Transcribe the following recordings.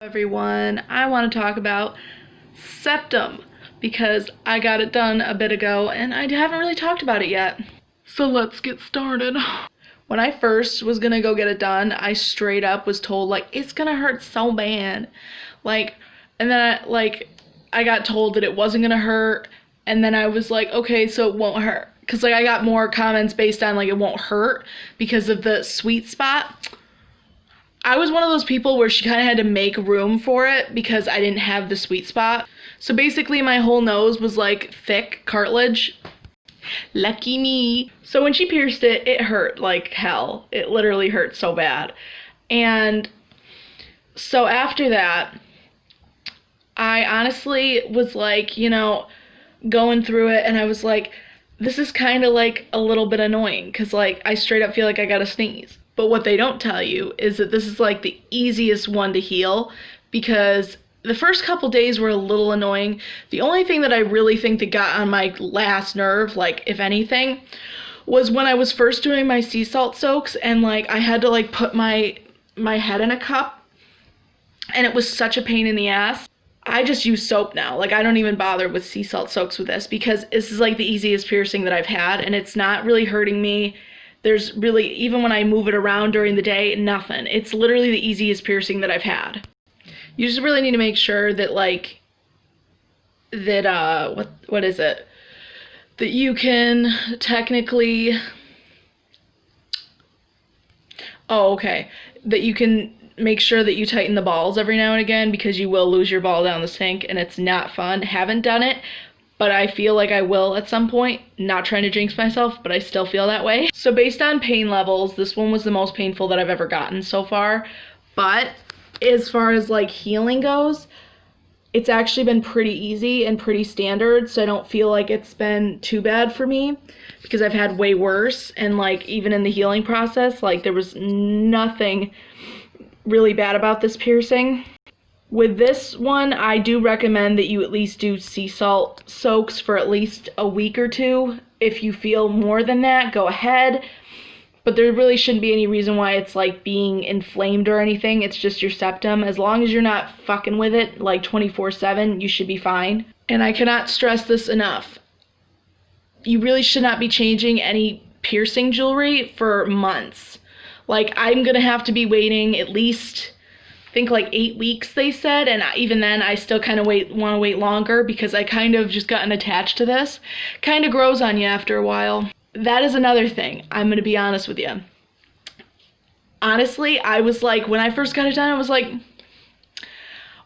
Everyone, I want to talk about septum because I got it done a bit ago and I haven't really talked about it yet. So let's get started. When I first was gonna go get it done, I straight up was told it's gonna hurt so bad. And then I got told that it wasn't gonna hurt, and then I was like, okay, so it won't hurt. Cause I got more comments based on it won't hurt because of the sweet spot. I was one of those people where she kind of had to make room for it because I didn't have the sweet spot. So basically my whole nose was thick cartilage. Lucky me. So when she pierced it, it hurt like hell. It literally hurt so bad. And so after that, I honestly was going through it, and I was like, this is kind of a little bit annoying because I straight up feel like I gotta sneeze. But what they don't tell you is that this is the easiest one to heal, because the first couple days were a little annoying. The only thing that I really think that got on my last nerve, if anything, was when I was first doing my sea salt soaks, and I had to put my head in a cup, and it was such a pain in the ass. I just use soap now. I don't even bother with sea salt soaks with this because this is the easiest piercing that I've had, and it's not really hurting me. There's really, even when I move it around during the day, nothing. It's literally the easiest piercing that I've had. You just really need to make sure that what is it? That you can technically, that you can make sure that you tighten the balls every now and again, because you will lose your ball down the sink and it's not fun. Haven't done it, but I feel like I will at some point. Not trying to jinx myself, but I still feel that way. So based on pain levels, this one was the most painful that I've ever gotten so far. But as far as healing goes, it's actually been pretty easy and pretty standard, so I don't feel like it's been too bad for me, because I've had way worse. And even in the healing process, there was nothing really bad about this piercing. With this one, I do recommend that you at least do sea salt soaks for at least a week or two. If you feel more than that, go ahead. But there really shouldn't be any reason why it's being inflamed or anything. It's just your septum. As long as you're not fucking with it 24/7, you should be fine. And I cannot stress this enough. You really should not be changing any piercing jewelry for months. I'm gonna have to be waiting at least, I think 8 weeks they said, and even then I still kind of want to wait longer because I kind of just gotten attached to this. Kind of grows on you after a while. That is another thing. I'm going to be honest with you. Honestly, I was when I first got it done, I was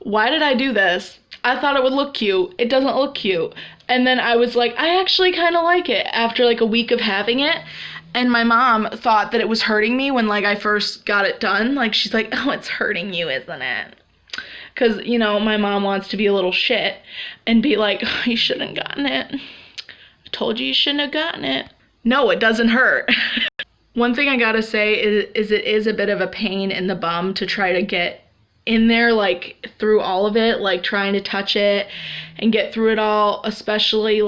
why did I do this? I thought it would look cute. It doesn't look cute. And then I was I actually kind of like it after a week of having it. And my mom thought that it was hurting me when I first got it done. She's like, oh, it's hurting you, isn't it? Because, my mom wants to be a little shit and be like, oh, you shouldn't have gotten it. I told you shouldn't have gotten it. No, it doesn't hurt. One thing I gotta say is it is a bit of a pain in the bum to try to get in there, through all of it, trying to touch it and get through it all, especially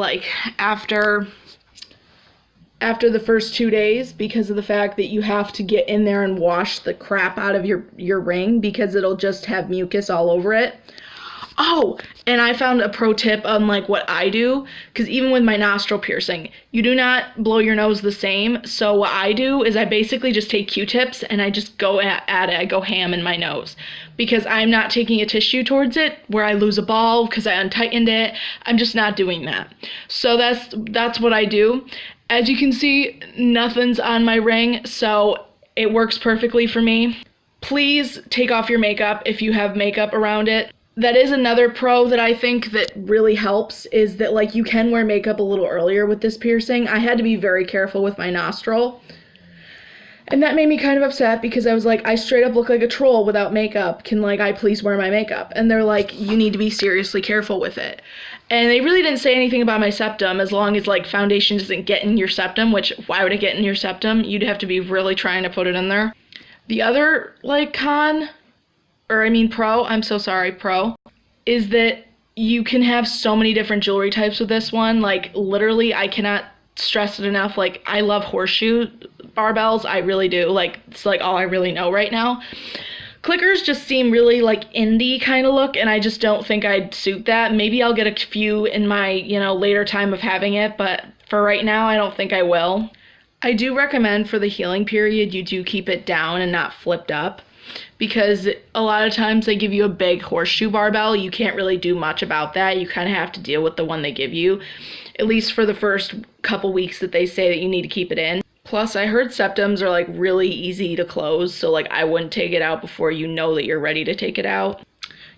after the first 2 days, because of the fact that you have to get in there and wash the crap out of your ring, because it'll just have mucus all over it. Oh, and I found a pro tip on what I do, because even with my nostril piercing, you do not blow your nose the same. So what I do is I basically just take Q-tips and I just go at it. I go ham in my nose, because I'm not taking a tissue towards it where I lose a ball because I untightened it. I'm just not doing that. So that's what I do. As you can see, nothing's on my ring, so it works perfectly for me. Please take off your makeup if you have makeup around it. That is another pro that I think that really helps, is that you can wear makeup a little earlier with this piercing. I had to be very careful with my nostril. And that made me kind of upset, because I was I straight up look like a troll without makeup. Can I please wear my makeup? And they're you need to be seriously careful with it. And they really didn't say anything about my septum, as long as foundation doesn't get in your septum, which why would it get in your septum? You'd have to be really trying to put it in there. The other pro, is that you can have so many different jewelry types with this one. Literally, I cannot stress it enough. I love horseshoe barbells. I really do. It's all I really know right now. Clickers just seem really like indie kind of look, and I just don't think I'd suit that. Maybe I'll get a few in my, later time of having it, but for right now, I don't think I will. I do recommend for the healing period you do keep it down and not flipped up, because a lot of times they give you a big horseshoe barbell. You can't really do much about that. You kind of have to deal with the one they give you, at least for the first couple weeks that they say that you need to keep it in. Plus, I heard septums are like really easy to close, so like I wouldn't take it out before you know that you're ready to take it out.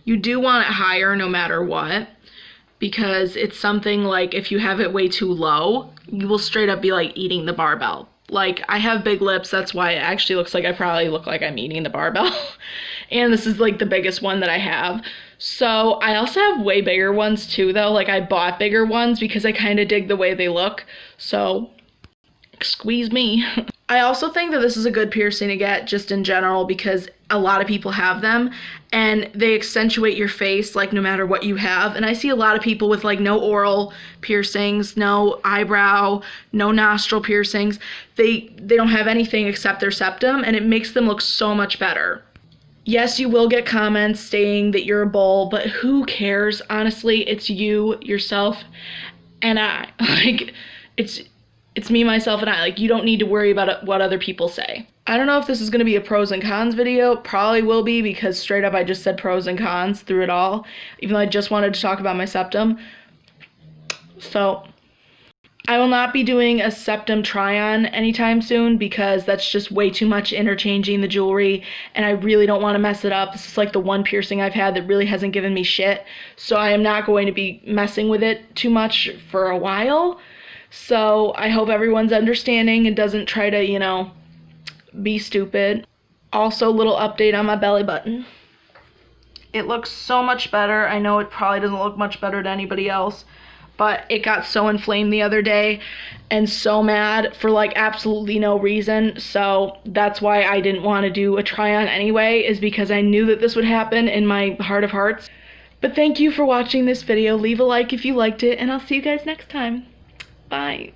You do want it higher no matter what, because it's something like if you have it way too low, you will straight up be like eating the barbell. Like, I have big lips, that's why it actually looks like I probably look like I'm eating the barbell. And this is like the biggest one that I have. So I also have way bigger ones too though. Like, I bought bigger ones because I kind of dig the way they look. So squeeze me. I also think that this is a good piercing to get just in general, because a lot of people have them and they accentuate your face like no matter what you have. And I see a lot of people with like no oral piercings, no eyebrow, no nostril piercings. They don't have anything except their septum, and it makes them look so much better. Yes, you will get comments saying that you're a bull, but who cares? Honestly, it's you, yourself, and I. Like, it's me, myself, and I. Like, you don't need to worry about what other people say. I don't know if this is going to be a pros and cons video. Probably will be, because straight up I just said pros and cons through it all, even though I just wanted to talk about my septum. So I will not be doing a septum try-on anytime soon, because that's just way too much interchanging the jewelry, and I really don't want to mess it up. This is like the one piercing I've had that really hasn't given me shit, so I am not going to be messing with it too much for a while. So I hope everyone's understanding and doesn't try to, be stupid. Also, little update on my belly button. It looks so much better. I know it probably doesn't look much better to anybody else, but it got so inflamed the other day and so mad for like absolutely no reason. So that's why I didn't want to do a try-on anyway, is because I knew that this would happen in my heart of hearts. But thank you for watching this video. Leave a like if you liked it, and I'll see you guys next time. Bye.